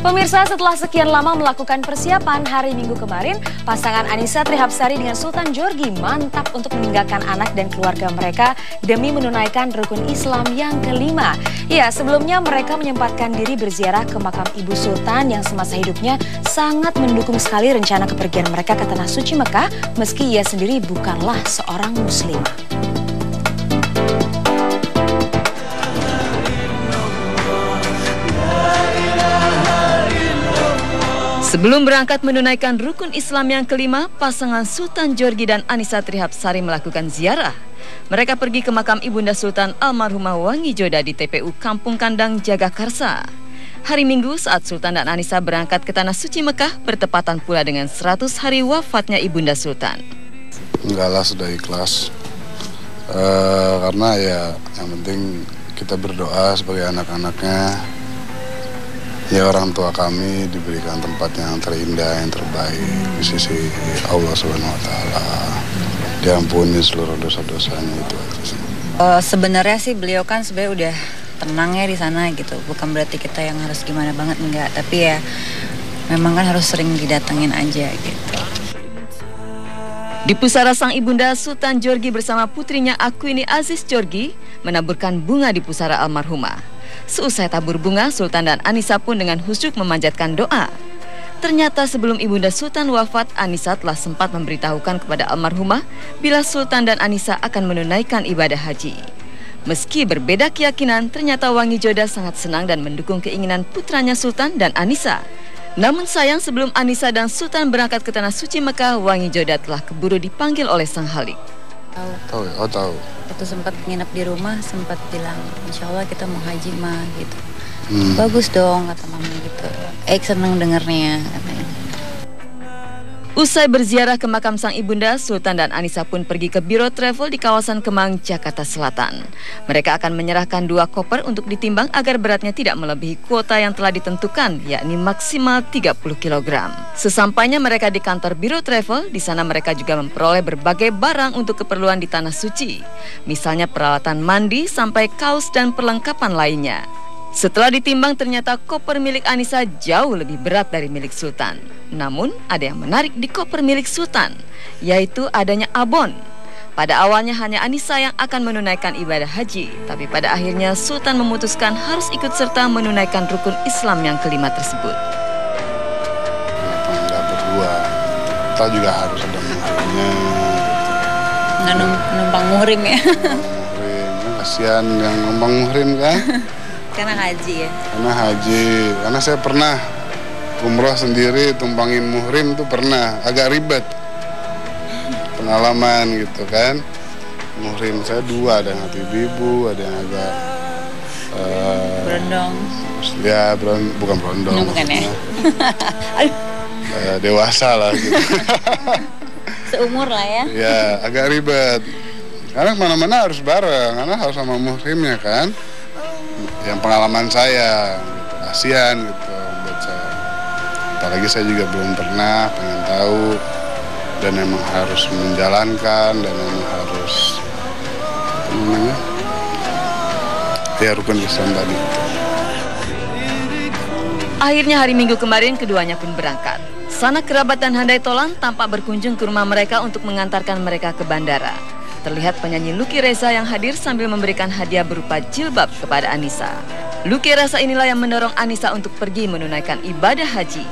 Pemirsa, setelah sekian lama melakukan persiapan, hari Minggu kemarin, pasangan Annisa Trihapsari dengan Sultan Djorghi mantap untuk meninggalkan anak dan keluarga mereka demi menunaikan rukun Islam yang kelima. Ya, sebelumnya mereka menyempatkan diri berziarah ke makam Ibu Sultan yang semasa hidupnya sangat mendukung sekali rencana kepergian mereka ke Tanah Suci Mekah, meski ia sendiri bukanlah seorang muslimah. Sebelum berangkat menunaikan rukun Islam yang kelima, pasangan Sultan Djorghi dan Annisa Trihapsari melakukan ziarah. Mereka pergi ke makam Ibunda Sultan almarhumah Wangi Joda di TPU Kampung Kandang Jagakarsa. Hari Minggu saat Sultan dan Annisa berangkat ke Tanah Suci Mekah, bertepatan pula dengan 100 hari wafatnya Ibunda Sultan. Enggak lah, sudah ikhlas. Karena ya yang penting kita berdoa sebagai anak-anaknya. Ya, orang tua kami diberikan tempat yang terindah, yang terbaik di sisi Allah SWT. Diampuni seluruh dosa-dosanya, itu aja sih. Sebenarnya sih beliau kan sebenarnya udah tenang ya di sana gitu. Bukan berarti kita yang harus gimana banget, enggak. Tapi ya memang kan harus sering didatengin aja gitu. Di pusara sang ibunda, Sultan Djorghi bersama putrinya Aquini Aziz Djorghi menaburkan bunga di pusara almarhumah. Seusai tabur bunga, Sultan dan Annisa pun dengan khusyuk memanjatkan doa. Ternyata sebelum Ibunda Sultan wafat, Annisa telah sempat memberitahukan kepada almarhumah bila Sultan dan Annisa akan menunaikan ibadah haji. Meski berbeda keyakinan, ternyata Wangi Joda sangat senang dan mendukung keinginan putranya Sultan dan Annisa. Namun sayang, sebelum Annisa dan Sultan berangkat ke Tanah Suci Mekah, Wangi Joda telah keburu dipanggil oleh sang Khalik. Tahu ya? Oh, tahu. Itu sempat nginep di rumah, sempat bilang, insya Allah kita mau haji mah gitu. Bagus dong kata mama gitu. Seneng dengernya katanya. Usai berziarah ke makam sang ibunda, Sultan dan Annisa pun pergi ke Biro Travel di kawasan Kemang, Jakarta Selatan. Mereka akan menyerahkan 2 koper untuk ditimbang agar beratnya tidak melebihi kuota yang telah ditentukan, yakni maksimal 30 kg. Sesampainya mereka di kantor Biro Travel, di sana mereka juga memperoleh berbagai barang untuk keperluan di Tanah Suci. Misalnya peralatan mandi sampai kaos dan perlengkapan lainnya. Setelah ditimbang, ternyata koper milik Annisa jauh lebih berat dari milik Sultan. Namun ada yang menarik di koper milik Sultan, yaitu adanya abon. Pada awalnya hanya Annisa yang akan menunaikan ibadah haji, tapi pada akhirnya Sultan memutuskan harus ikut serta menunaikan rukun Islam yang kelima tersebut. Enggak berdua, kita juga harus ada muhrimnya. Nggak numpang muhrim ya? Muhrim, kasihan yang numpang muhrim kan? Karena haji ya? Karena haji, karena saya pernah umroh sendiri, tumpangin muhrim tuh pernah, agak ribet. Pengalaman gitu kan. Muhrim saya 2, ada yang hati ibu, ada yang agak berondong. Ya, bukan berondong. Bukan ya? Dewasa lah gitu. Seumur lah ya? Ya, agak ribet. Karena kemana-mana harus bareng, karena harus sama muhrimnya kan. Yang pengalaman saya, gitu. Kasihan gitu buat saya. Apalagi saya juga belum pernah, pengen tahu. Dan memang harus menjalankan, dan memang harus ya rukun Islam tadi. Akhirnya hari Minggu kemarin keduanya pun berangkat. Sanak kerabat dan handai tolan tampak berkunjung ke rumah mereka untuk mengantarkan mereka ke bandara. Terlihat penyanyi Lucky Reza yang hadir sambil memberikan hadiah berupa jilbab kepada Annisa. Lucky Reza inilah yang mendorong Annisa untuk pergi menunaikan ibadah haji.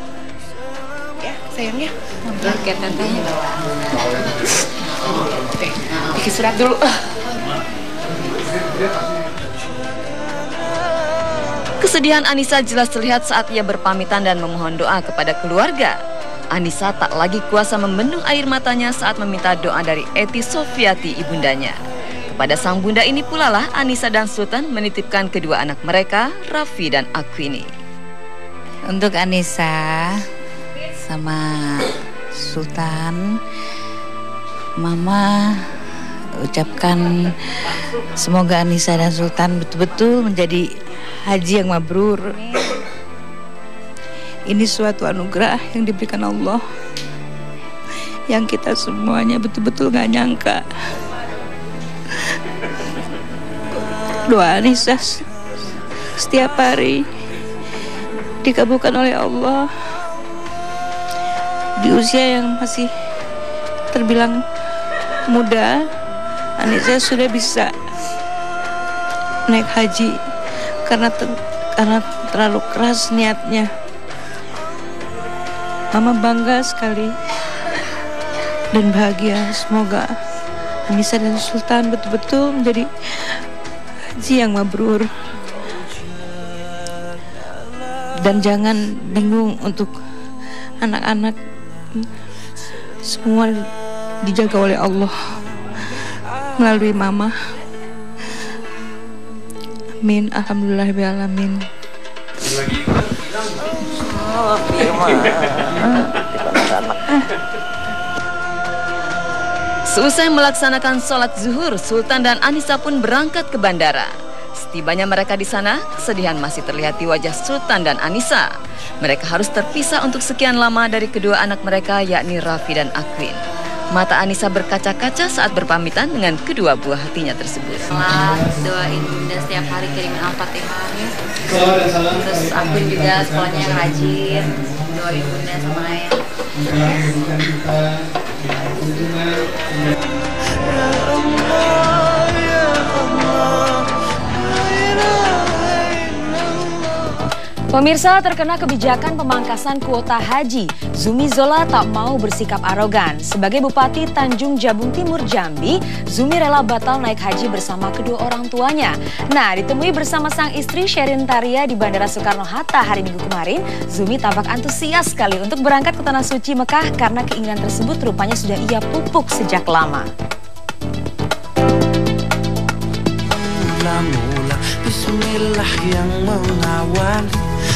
Ya, sayangnya. Biar tantenya bawa. Bikin surat dulu. Kesedihan Annisa jelas terlihat saat ia berpamitan dan memohon doa kepada keluarga. Annisa tak lagi kuasa membendung air matanya saat meminta doa dari Eti Sofiati ibundanya. Kepada sang bunda ini pula lah Annisa dan Sultan menitipkan kedua anak mereka, Raffi dan Aquini. Untuk Annisa sama Sultan, Mama ucapkan semoga Annisa dan Sultan betul-betul menjadi haji yang mabrur. Ini suatu anugerah yang diberikan Allah, yang kita semuanya betul-betul gak nyangka. Doa Annisa setiap hari dikabulkan oleh Allah. Di usia yang masih terbilang muda, Anissa sudah bisa naik haji karena terlalu keras niatnya. Mama bangga sekali dan bahagia. Semoga Anissa dan Sultan betul-betul menjadi haji yang mabrur. Dan jangan bingung untuk anak-anak, semua dijaga oleh Allah melalui mama. Amin, alhamdulillahirrahmanirrahim. Seusai melaksanakan sholat zuhur, Sultan dan Anissa pun berangkat ke bandara. Setibanya mereka di sana, kesedihan masih terlihat di wajah Sultan dan Anissa. Mereka harus terpisah untuk sekian lama dari kedua anak mereka, yakni Raffi dan Akwin. Mata Anissa berkaca-kaca saat berpamitan dengan kedua buah hatinya tersebut. Doain Bunda setiap hari kirimin Al-Fatihah. Terus Akwin juga sekolahnya yang rajin. Doain Bunda sama Ayah. Pemirsa, terkena kebijakan pemangkasan kuota haji, Zumi Zola tak mau bersikap arogan. Sebagai Bupati Tanjung Jabung Timur Jambi, Zumi rela batal naik haji bersama kedua orang tuanya. Nah, ditemui bersama sang istri Sherin Taria di Bandara Soekarno-Hatta hari Minggu kemarin, Zumi tampak antusias sekali untuk berangkat ke Tanah Suci Mekah karena keinginan tersebut rupanya sudah ia pupuk sejak lama. Mula-mula Bismillah yang mengawali,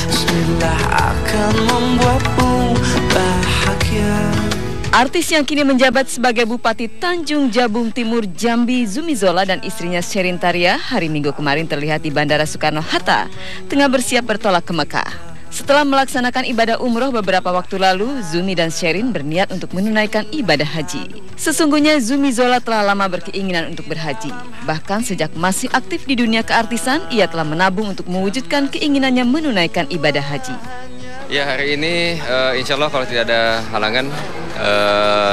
Bismillah akan membuatmu bahagia. Artis yang kini menjabat sebagai Bupati Tanjung Jabung Timur Jambi, Zumi Zola dan istrinya Sherin Taria hari Minggu kemarin terlihat di Bandara Soekarno-Hatta tengah bersiap bertolak ke Mekah. Setelah melaksanakan ibadah umroh beberapa waktu lalu, Zumi dan Sherin berniat untuk menunaikan ibadah haji. Sesungguhnya Zumi Zola telah lama berkeinginan untuk berhaji. Bahkan sejak masih aktif di dunia keartisan, ia telah menabung untuk mewujudkan keinginannya menunaikan ibadah haji. Ya, hari ini insya Allah kalau tidak ada halangan,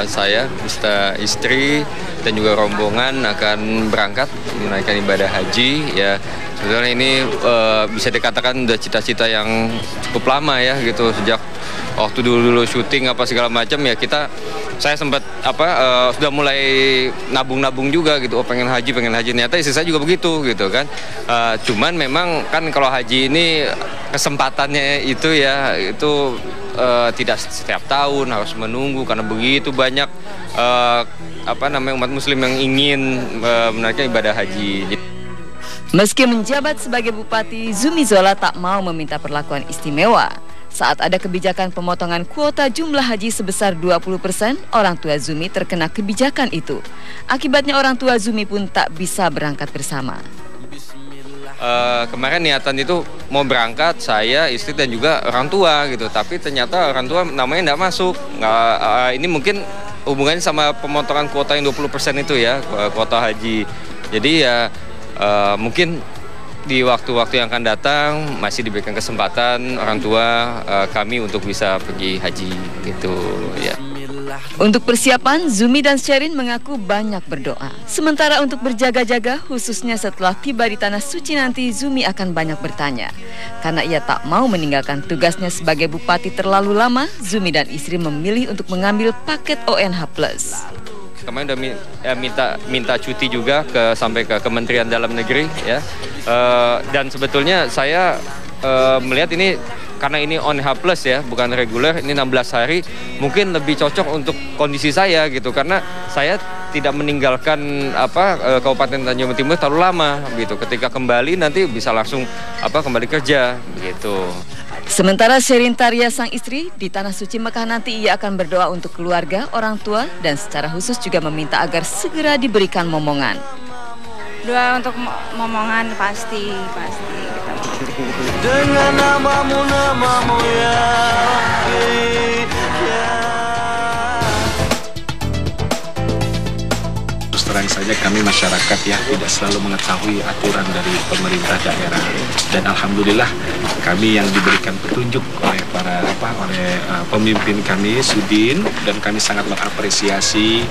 saya beserta istri dan juga rombongan akan berangkat menunaikan ibadah haji. Ya, sebetulnya ini bisa dikatakan udah cita-cita yang cukup lama ya gitu, sejak waktu dulu syuting apa segala macam ya saya sempat sudah mulai nabung juga gitu, pengen haji. Ternyata istri saya juga begitu gitu kan. Cuman memang kan kalau haji ini kesempatannya itu tidak setiap tahun, harus menunggu karena begitu banyak umat muslim yang ingin menunaikan ibadah haji. Meski menjabat sebagai Bupati, Zumi Zola tak mau meminta perlakuan istimewa. Saat ada kebijakan pemotongan kuota jumlah haji sebesar 20%, orang tua Zumi terkena kebijakan itu. Akibatnya orang tua Zumi pun tak bisa berangkat bersama. Kemarin niatan itu mau berangkat, saya, istri dan juga orang tua gitu. Tapi ternyata orang tua namanya nggak masuk. Ini mungkin hubungannya sama pemotongan kuota yang 20% itu ya, kuota haji. Jadi ya mungkin di waktu-waktu yang akan datang masih diberikan kesempatan orang tua kami untuk bisa pergi haji gitu ya. Untuk persiapan, Zumi dan Sherin mengaku banyak berdoa. Sementara untuk berjaga-jaga, khususnya setelah tiba di Tanah Suci nanti, Zumi akan banyak bertanya. Karena ia tak mau meninggalkan tugasnya sebagai bupati terlalu lama, Zumi dan istri memilih untuk mengambil paket ONH+. Kemarin udah minta cuti juga sampai ke Kementerian Dalam Negeri ya. Dan sebetulnya saya melihat ini karena ini ONH+ ya, bukan reguler, ini 16 hari, mungkin lebih cocok untuk kondisi saya gitu, karena saya tidak meninggalkan Kabupaten Tanjung Timur terlalu lama gitu. Ketika kembali nanti bisa langsung kembali kerja gitu. Sementara Sherin Taria sang istri di Tanah Suci Mekah nanti ia akan berdoa untuk keluarga, orang tua, dan secara khusus juga meminta agar segera diberikan momongan. Doa untuk momongan pasti. Dengan namamu ya Terus terang saja banyak kami masyarakat ya tidak selalu mengetahui aturan dari pemerintah daerah, dan alhamdulillah kami yang diberikan petunjuk oleh pemimpin kami Sudin, dan kami sangat mengapresiasi.